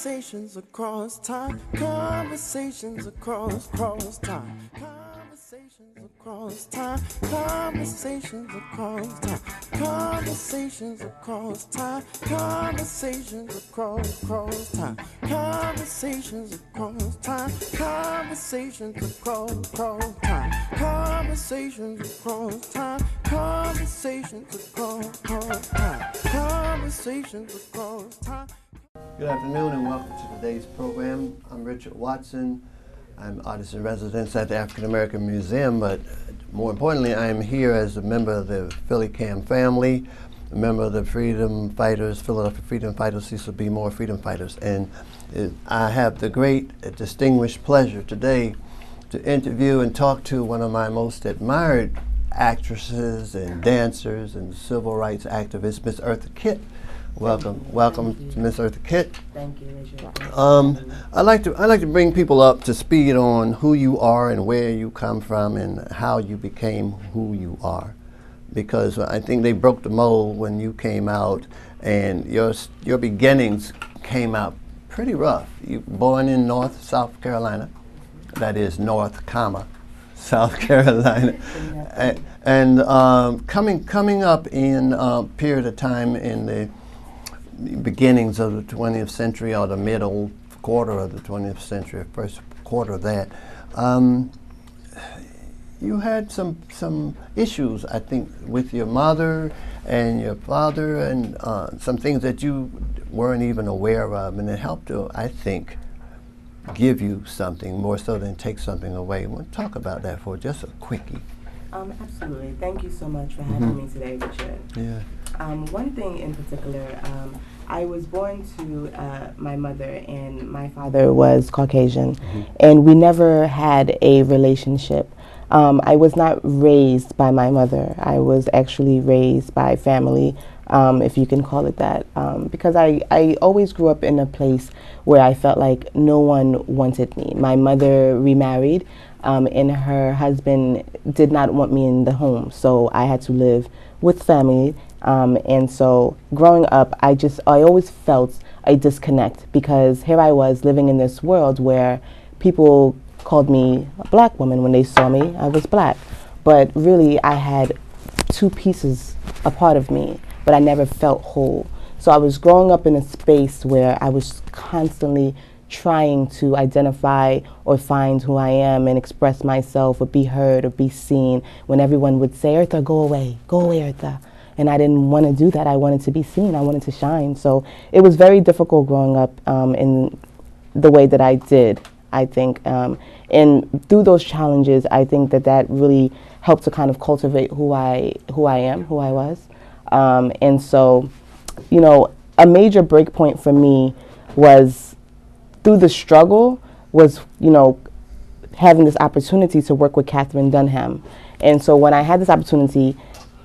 Conversations across time. Conversations across time. Conversations across time. Conversations across time. Conversations across time. Conversations across time. Conversations across time. Conversations across time. Conversations across time. Conversations across time. Conversations across time. Good afternoon and welcome to today's program. I'm Richard Watson. I'm artist in residence at the African American Museum, but more importantly, I am here as a member of the Philly Cam family, a member of the Freedom Fighters, Philadelphia Freedom Fighters, Cecil B. Moore Freedom Fighters. And I have the great, distinguished pleasure today to interview and talk to one of my most admired actresses and dancers and civil rights activists, Miss Eartha Kitt. Welcome to Miss Eartha Kitt. Thank you, Richard. I like to bring people up to speed on who you are and where you come from and how you became who you are, because I think they broke the mold when you came out, and your beginnings came out pretty rough. You were born in South Carolina, that is North, South Carolina, and coming up in a period of time in the beginnings of the 20th century, or the middle quarter of the 20th century, first quarter of that, you had some issues, I think, with your mother and your father, and some things that you weren't even aware of, and it helped to, I think, give you something more so than take something away. We'll talk about that for just a quickie. Absolutely. Thank you so much for having me today, Richard. Yeah. One thing in particular, I was born to my mother, and my father was Caucasian, and we never had a relationship. I was not raised by my mother. I was actually raised by family, if you can call it that, because I always grew up in a place where I felt like no one wanted me. My mother remarried, and her husband did not want me in the home, so I had to live with family. And so growing up, I always felt a disconnect, because here I was living in this world where people called me a black woman. When they saw me, I was black. But really, I had two pieces, a part of me, but I never felt whole. So I was growing up in a space where I was constantly trying to identify or find who I am and express myself or be heard or be seen, when everyone would say, "Eartha, go away, Eartha." And I didn't want to do that. I wanted to be seen. I wanted to shine. So it was very difficult growing up in the way that I did, I think. And through those challenges, I think that really helped to kind of cultivate who I am, who I was. And so, you know, a major break point for me was, through the struggle, was, you know, having this opportunity to work with Katherine Dunham. And so when I had this opportunity,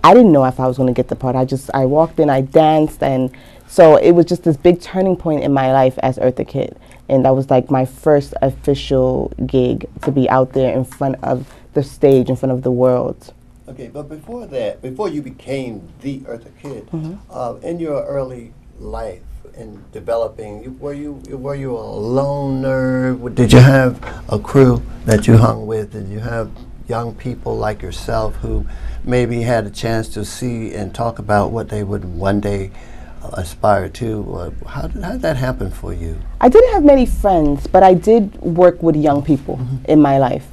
I didn't know if I was going to get the part. I walked in, I danced, and so it was just this big turning point in my life as Eartha Kitt. And that was like my first official gig, to be out there in front of the stage, in front of the world. Okay, but before that, before you became the Eartha Kitt, in your early life, in developing, were you a loner? Did you have a crew that you hung with? Did you have young people like yourself who maybe had a chance to see and talk about what they would one day aspire to? How did that happen for you? I didn't have many friends, but I did work with young people in my life.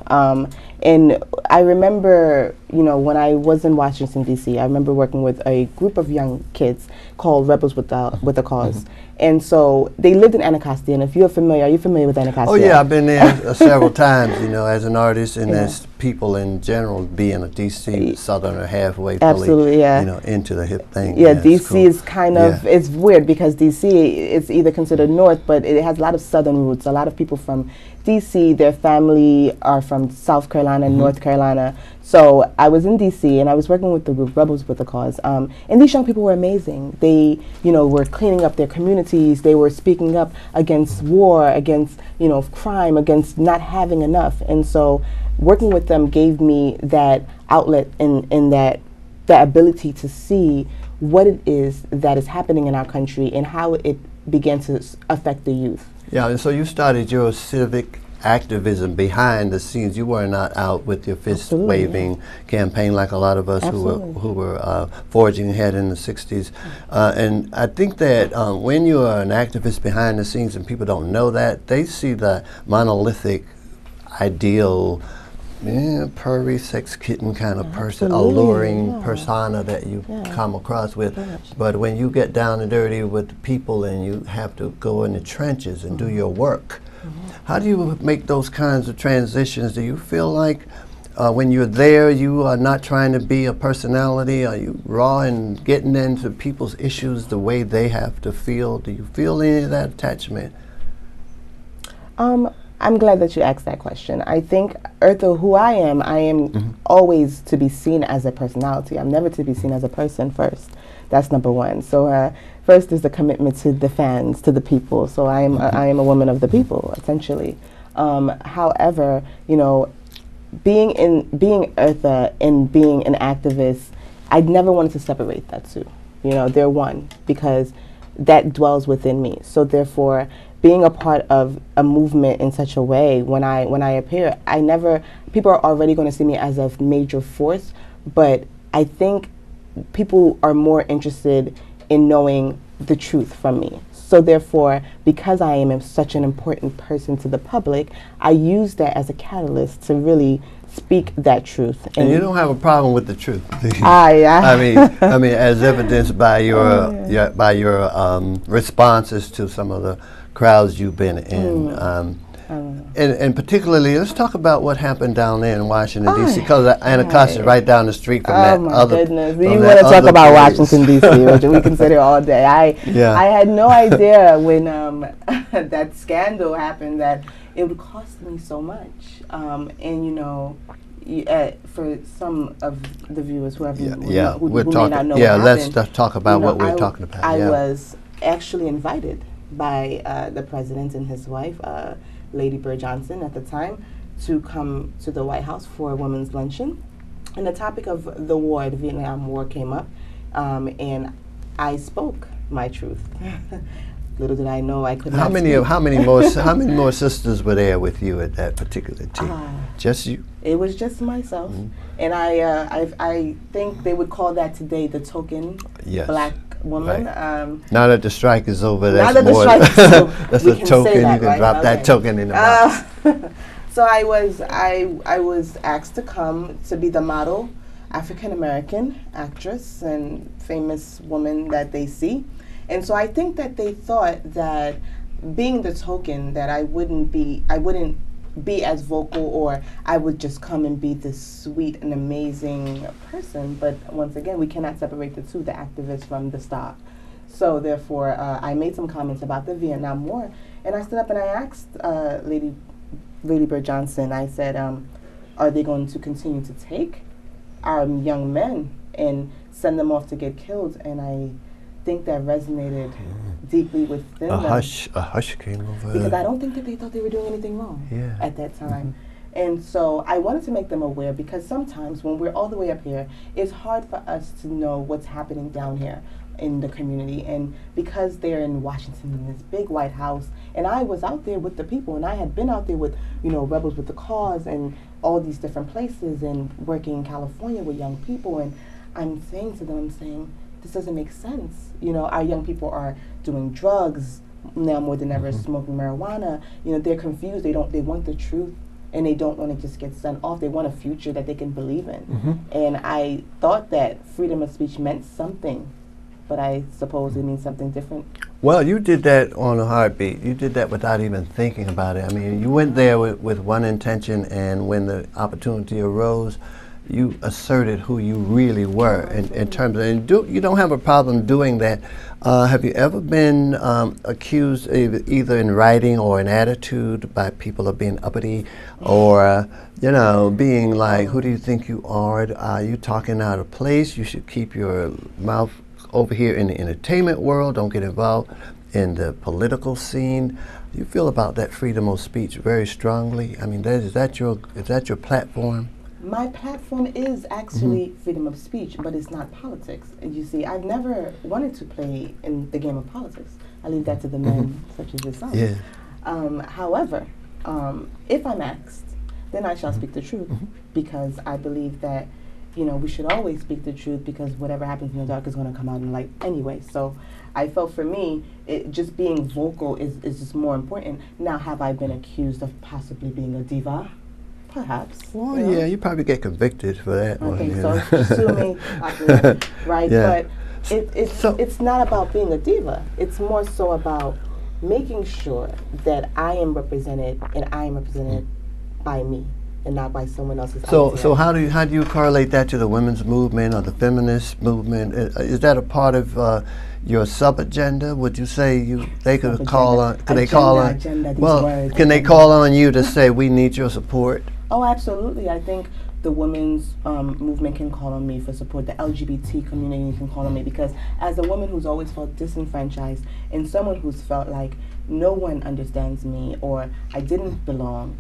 And I remember, you know, when I was in Washington, D.C., I remember working with a group of young kids called Rebels with a Cause. And so they lived in Anacostia, and if you're familiar, are you familiar with Anacostia? Oh yeah, I've been there several times, you know, as an artist and as people in general, being a DC Southerner halfway, absolutely, you know, into the hip thing. Yeah, DC cool. is kind of, it's weird because DC is either considered North, but it has a lot of Southern roots. A lot of people from DC, their family are from South Carolina and North Carolina. So I was in DC and I was working with the Rebels with a Cause. And these young people were amazing. They, you know, were cleaning up their communities. They were speaking up against war, against, you know, crime, against not having enough. And so working with them gave me that outlet in that ability to see what it is that is happening in our country and how it began to affect the youth. Yeah, and so you started your civic activism behind the scenes. You were not out with your fist waving campaign like a lot of us who were forging ahead in the 60s. And I think that when you are an activist behind the scenes and people don't know that, they see the monolithic ideal purry sex kitten kind of person, alluring persona that you come across with. But when you get down and dirty with the people and you have to go in the trenches and do your work, how do you make those kinds of transitions? Do you feel like when you're there you are not trying to be a personality? Are you raw and getting into people's issues the way they have to feel? Do you feel any of that attachment? I'm glad that you asked that question. I think, Eartha, who I am always to be seen as a personality. I'm never to be seen as a person first. That's number one. So first is the commitment to the fans, to the people. So I am a woman of the people, essentially. However, you know, being Eartha and being an activist, I never wanted to separate that two. You know, they're one because that dwells within me. So therefore, being a part of a movement in such a way, when I appear, people are already going to see me as a major force, but I think people are more interested in knowing the truth from me. So therefore, because I am such an important person to the public, I use that as a catalyst to really speak that truth. And you don't have a problem with the truth. I mean, as evidenced by your responses to some of the crowds you've been in. And particularly, let's talk about what happened down there in Washington, D.C., because Anacostia is right down the street from that other. Goodness. You want to talk about Washington, D.C., which we can sit here all day. I had no idea when that scandal happened that it would cost me so much. And, you know, for some of the viewers, who may not know what happened, let's talk about what we're talking about. I was actually invited by the president and his wife, Lady Bird Johnson at the time, to come to the White House for a women's luncheon. And the topic of the war, the Vietnam War, came up, and I spoke my truth. Little did I know I could not speak. How many more sisters were there with you at that particular tea? Just you? It was just myself, and I think they would call that today the token black woman. Right. Now that the strike is over, that's a token. You can drop that token in the box. So I was asked to come to be the model African American actress and famous woman that they see, and so I think that they thought that being the token that I wouldn't be as vocal, or I would just come and be this sweet and amazing person. But once again, we cannot separate the two, the activist from the star. So therefore, I made some comments about the Vietnam War, and I stood up and I asked Lady Bird Johnson, I said, are they going to continue to take our young men and send them off to get killed? And I think that resonated deeply within them. A hush came over. Because I don't think that they thought they were doing anything wrong at that time. And so I wanted to make them aware, because sometimes when we're all the way up here, it's hard for us to know what's happening down here in the community. And because they're in Washington, in this big White House, and I was out there with the people, and I had been out there with, you know, Rebels with the Cause and all these different places, and working in California with young people, and I'm saying to them, this doesn't make sense. You know, our young people are doing drugs now more than ever, smoking marijuana. You know, they're confused. They want the truth, and they don't want to just get sent off. They want a future that they can believe in. And I thought that freedom of speech meant something, but I suppose it means something different. Well, you did that on a heartbeat. You did that without even thinking about it. I mean, you went there with one intention, and when the opportunity arose, you asserted who you really were in terms of, and you don't have a problem doing that. Have you ever been accused either in writing or in attitude by people of being uppity, or you know, being like, who do you think you are you talking out of place? You should keep your mouth over here in the entertainment world. Don't get involved in the political scene. You feel about that freedom of speech very strongly. I mean, is that your platform? My platform is actually freedom of speech, but it's not politics. And you see, I've never wanted to play in the game of politics. I leave that to the men such as yourself. However, if I'm asked, then I shall speak the truth, because I believe that, we should always speak the truth, because whatever happens in the dark is going to come out in the light anyway. So I felt for me, just being vocal is just more important. Now, have I been accused of possibly being a diva? Perhaps. Well, yeah, you probably get convicted for that I one. think you so. know. Just sue me, popular, right? Yeah. But it's not about being a diva. It's more so about making sure that I am represented, and I am represented by me and not by someone else's idea. So how do you correlate that to the women's movement or the feminist movement? Is that a part of your sub agenda? Would you say they could call on? Could they call on? Agenda, these Well, words, can they agenda. call on you to say we need your support? Oh, absolutely. I think the women's movement can call on me for support. The LGBT community can call on me, because as a woman who's always felt disenfranchised, and someone who's felt like no one understands me, or I didn't belong,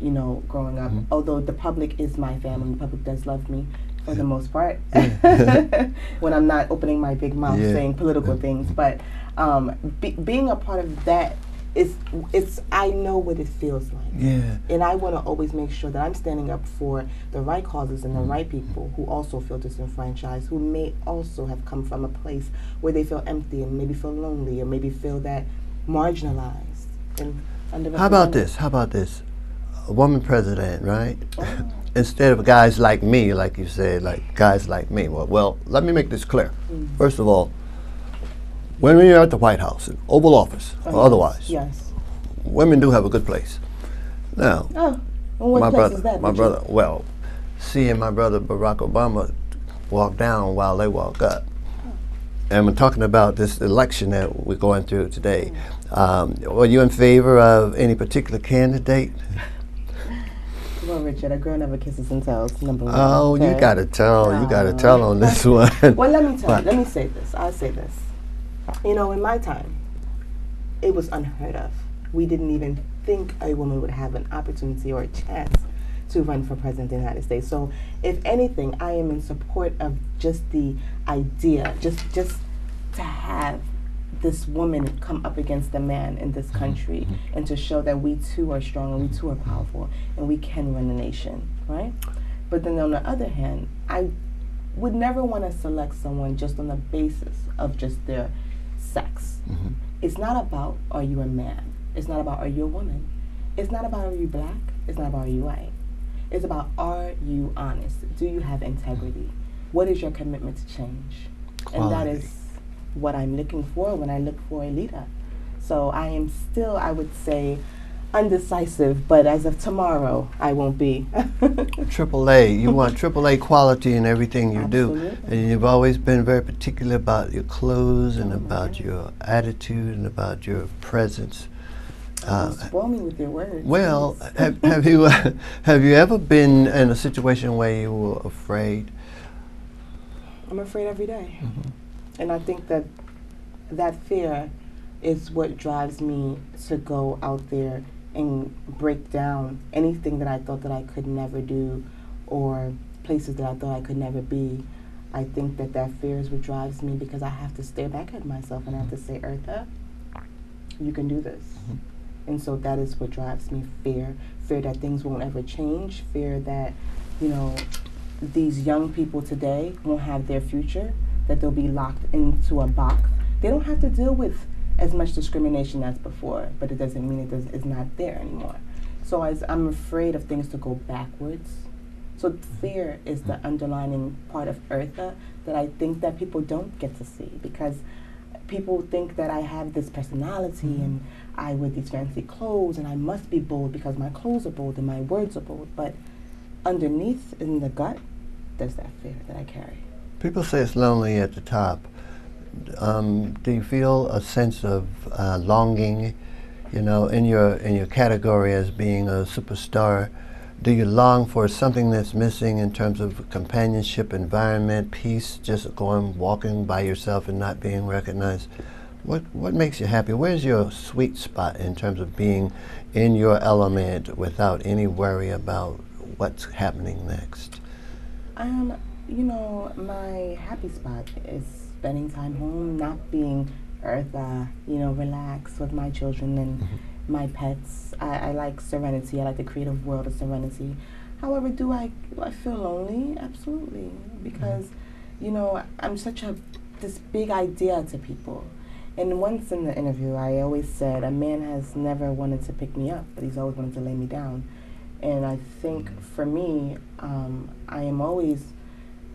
growing up, although the public is my family, the public does love me for the most part, when I'm not opening my big mouth saying political things. But being a part of that, I know what it feels like. Yeah. And I want to always make sure that I'm standing up for the right causes and the right people who also feel disenfranchised, who may also have come from a place where they feel empty and maybe feel lonely, or maybe feel that marginalized and underrepresented. How about this? A woman president, right? Instead of guys like me, like you said, like guys like me. Well, let me make this clear. First of all, when we are at the White House, in Oval Office, or otherwise, yes, women do have a good place. Now, and what my place brother, is that, my Richard? brother, well, seeing my brother Barack Obama walk down while they walk up. And we're talking about this election that we're going through today. Are you in favor of any particular candidate? Well, Richard, a girl never kisses and tells, number one. Oh, okay? you gotta tell. You gotta No. tell on this one. Well, let me tell you. Let me say this. I'll say this. In my time, it was unheard of. We didn't even think a woman would have an opportunity or a chance to run for president of the United States. So, if anything, I am in support of just the idea, just to have this woman come up against a man in this country, and to show that we too are strong and we too are powerful and we can run the nation, right? But then on the other hand, I would never want to select someone just on the basis of just their sex. It's not about, are you a man? It's not about, are you a woman? It's not about, are you black? It's not about, are you white? It's about, are you honest? Do you have integrity? What is your commitment to change? And that is what I'm looking for when I look for a leader. So I am still, I would say, undecisive, but as of tomorrow, I won't be. AAA, you want AAA quality in everything you Absolutely. do. And you've always been very particular about your clothes and about your attitude and about your presence. Spoil me with your words. Well, please. have you ever been in a situation where you were afraid? I'm afraid every day. And I think that fear is what drives me to go out there and break down anything that I thought that I could never do, or places that I thought I could never be. I think that fear is what drives me, because I have to stare back at myself and I have to say, Eartha, you can do this. And so that is what drives me, fear that things won't ever change, fear that, these young people today won't have their future, that they'll be locked into a box. They don't have to deal with as much discrimination as before, but it doesn't mean it's not there anymore. So I'm afraid of things to go backwards. So fear is the underlining part of Eartha that I think that people don't get to see, because people think that I have this personality and I wear these fancy clothes and I must be bold because my clothes are bold and my words are bold. But underneath, in the gut, there's that fear that I carry. People say it's lonely at the top. Do you feel a sense of longing, in your category as being a superstar? Do you long for something that's missing in terms of companionship, environment, peace, just walking by yourself and not being recognized? What makes you happy? Where's your sweet spot in terms of being in your element without any worry about what's happening next? My happy spot is spending time home, not being Eartha, relax with my children and my pets. I like serenity. I like the creative world of serenity. However, do I feel lonely? Absolutely, because I'm such this big idea to people. And once in the interview, I always said a man has never wanted to pick me up, but he's always wanted to lay me down. And I think for me, I am always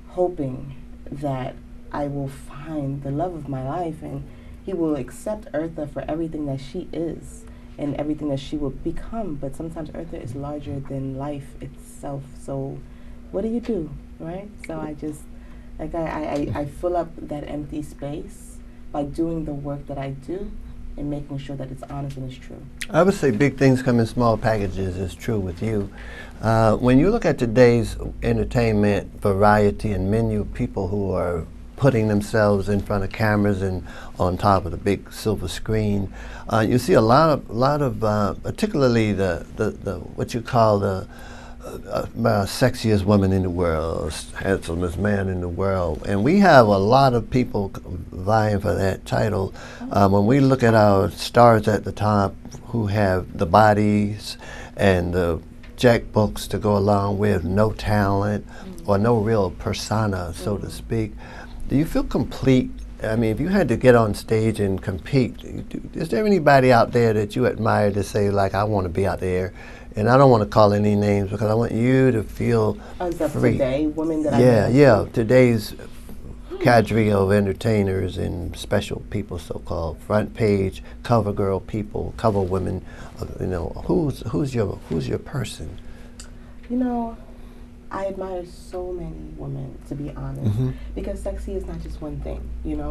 hoping that I will find the love of my life, and he will accept Eartha for everything that she is and everything that she will become. But sometimes Eartha is larger than life itself. So what do, right? So I just, I fill up that empty space by doing the work that I do and making sure that it's honest and it's true. I would say big things come in small packages is true with you. When you look at today's entertainment variety and menu, people who are putting themselves in front of cameras and on top of the big silver screen, you see a lot of particularly the what you call the sexiest woman in the world, handsomest man in the world, and we have a lot of people vying for that title. When we look at our stars at the top who have the bodies and the checkbooks to go along with no talent or no real persona, so to speak, do you feel complete? I mean, if you had to get on stage and compete, is there anybody out there that you admire to say, like, I want to be out there? And I don't want to call any names because I want you to feel free. Today, women that today's cadre of entertainers and special people, so-called front page, cover girl people, cover women. Who's your person? I admire so many women, to be honest, because sexy is not just one thing,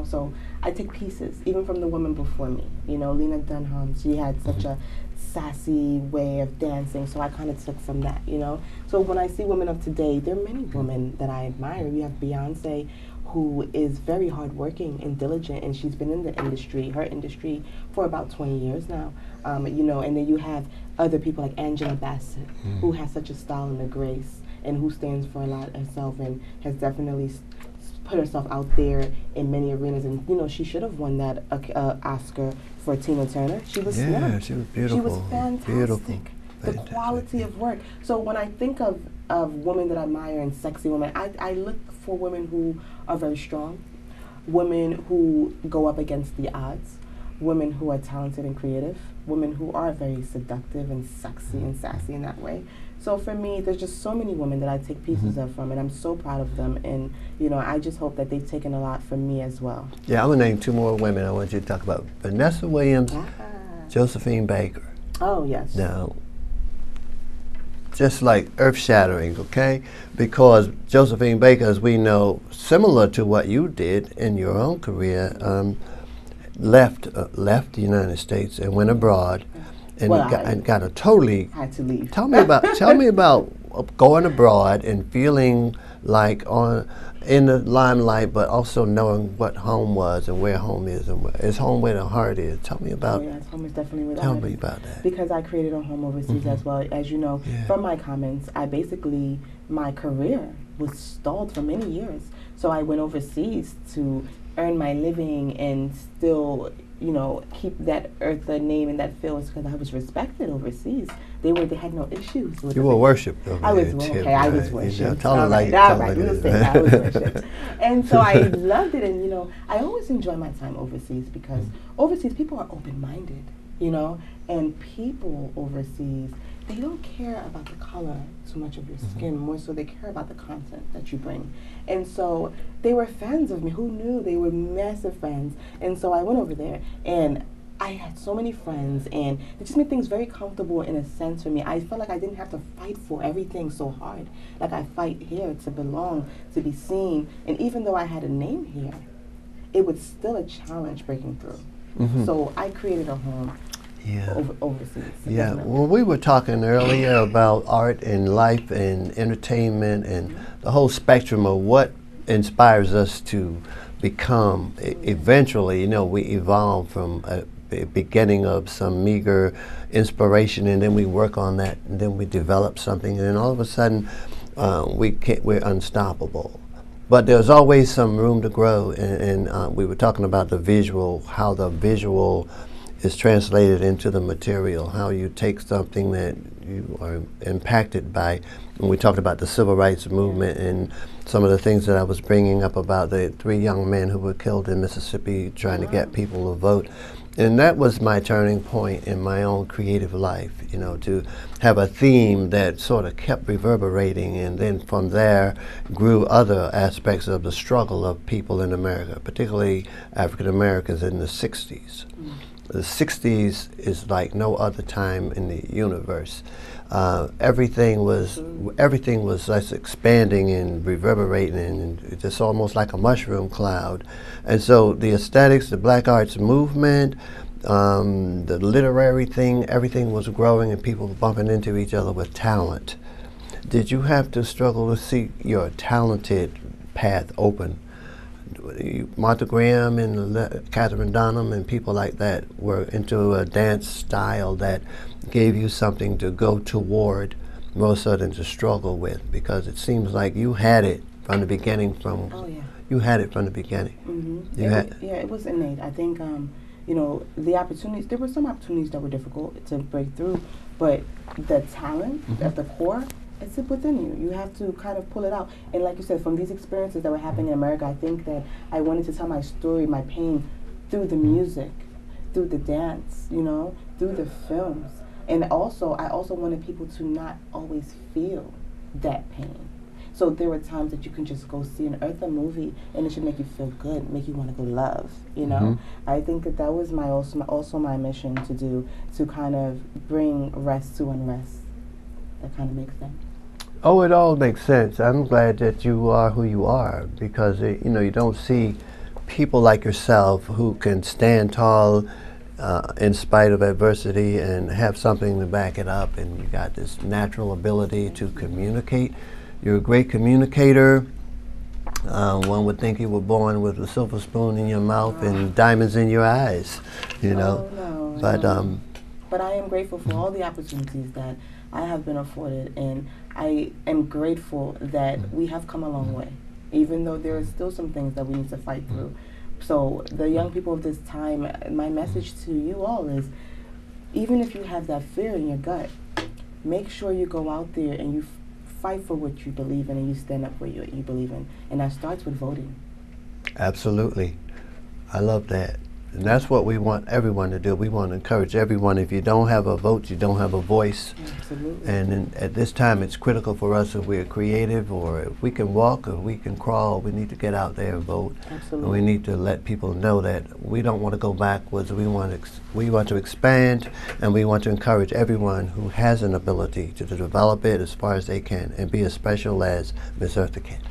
So I take pieces, even from the women before me. Lena Dunham, she had such a sassy way of dancing, so I kind of took from that, So when I see women of today, there are many women that I admire. You have Beyonce, who is very hardworking and diligent, and she's been in the industry, her industry, for about 20 years now. And then you have other people like Angela Bassett, who has such a style and a grace, and who stands for a lot herself and has definitely put herself out there in many arenas. And she should have won that Oscar for Tina Turner. She was she was beautiful. She was fantastic. Beautiful. The quality of work. So when I think of women that I admire and sexy women, I look for women who are very strong, women who go up against the odds, women who are talented and creative, women who are very seductive and sexy and sassy in that way. So for me, there's just so many women that I take pieces of from, and I'm so proud of them. And I just hope that they've taken a lot from me as well. Yeah, I'm gonna name two more women I want you to talk about: Vanessa Williams, Josephine Baker. Oh yes. Now, just like earth-shattering, okay? Because Josephine Baker, as we know, similar to what you did in your own career, left the United States and went abroad. And got a totally. Had to leave. Tell me about going abroad and feeling like in the limelight, but also knowing what home was and where home is, and is home where the heart is. Tell me about. Oh yes, home is definitely where the Tell heart me is. about that. Because I created a home overseas as well, as you know from my comments. My career was stalled for many years, so I went overseas to earn my living and still keep that Eartha name and that feel, because I was respected overseas. They had no issues with it. You were worshipped over I was there, too, okay. I right? was worshipped. Tell right, we'll say I was worshipped. And so I loved it, and I always enjoy my time overseas because overseas people are open-minded, and people overseas, they don't care about the color too much of your skin, more so they care about the content that you bring. And so they were fans of me. Who knew? They were massive fans. And so I went over there, and I had so many friends, and it just made things very comfortable in a sense for me. I felt like I didn't have to fight for everything so hard. Like I fight here to belong, to be seen. And even though I had a name here, it was still a challenge breaking through. So I created a home overseas. Yeah, Definitely. well, we were talking earlier about art and life and entertainment and the whole spectrum of what inspires us to become. Eventually, we evolve from a beginning of some meager inspiration, and then we work on that, and then we develop something, and then all of a sudden we're unstoppable. But there's always some room to grow, and we were talking about the visual, how the visual is translated into the material, how you take something that you are impacted by. And we talked about the civil rights movement and some of the things that I was bringing up about the 3 young men who were killed in Mississippi trying to get people to vote. And that was my turning point in my own creative life, you know, to have a theme that sort of kept reverberating, and then from there grew other aspects of the struggle of people in America, particularly African Americans in the 60s. The 60s is like no other time in the universe. Everything was just expanding and reverberating, and just almost like a mushroom cloud. And so the aesthetics, the Black Arts movement, the literary thing, everything was growing, and people were bumping into each other with talent. Did you have to struggle to see your talented path open? Martha Graham and Catherine Dunham and people like that were into a dance style that gave you something to go toward more so than to struggle with, because it seems like you had it from the beginning. You had it from the beginning. It was innate. I think you know, the opportunities, there were some opportunities that were difficult to break through, but the talent at the core, it's within you. You have to kind of pull it out. And like you said, from these experiences that were happening in America, I think that I wanted to tell my story, my pain, through the music, through the dance, you know, through the films. And also, I also wanted people to not always feel that pain. So there were times that you can just go see an Eartha movie and it should make you feel good, make you want to go love, you know? I think that that was also my mission to do, to kind of bring rest to unrest. That kind of makes sense. Oh, it all makes sense. I'm glad that you are who you are, because you know, you don't see people like yourself who can stand tall in spite of adversity and have something to back it up, and you got this natural ability to communicate. You're a great communicator. One would think you were born with a silver spoon in your mouth and diamonds in your eyes, you know. But I am grateful for all the opportunities that I have been afforded, and I am grateful that we have come a long way, even though there are still some things that we need to fight through. So the young people of this time, my message to you all is, even if you have that fear in your gut, make sure you go out there and you fight for what you believe in, and you stand up for what you believe in. And that starts with voting. Absolutely. I love that. And that's what we want everyone to do. We want to encourage everyone. If you don't have a vote, you don't have a voice. Absolutely. And at this time, it's critical for us, if we're creative, or if we can walk, or we can crawl, we need to get out there and vote. Absolutely. And we need to let people know that we don't want to go backwards. We want to expand, and we want to encourage everyone who has an ability to develop it as far as they can, and be as special as Miss Eartha Kitt.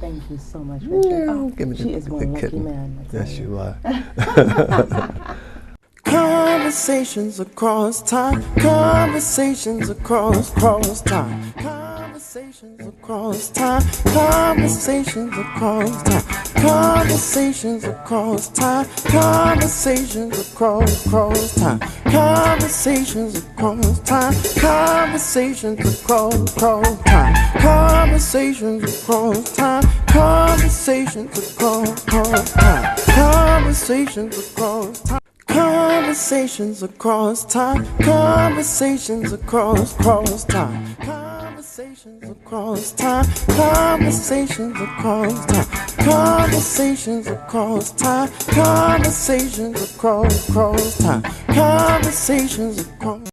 Thank you so much, Richard. She is one lucky man. Yes, you are. Conversations across time, conversations across time, conversations across time, conversations across time, conversations across time, conversations across time, conversations across time, conversations across time, conversations across time, conversations across time, conversations across time. Conversations across time, conversations across time, conversations across time, conversations across time, conversations across time, conversations across time, conversations across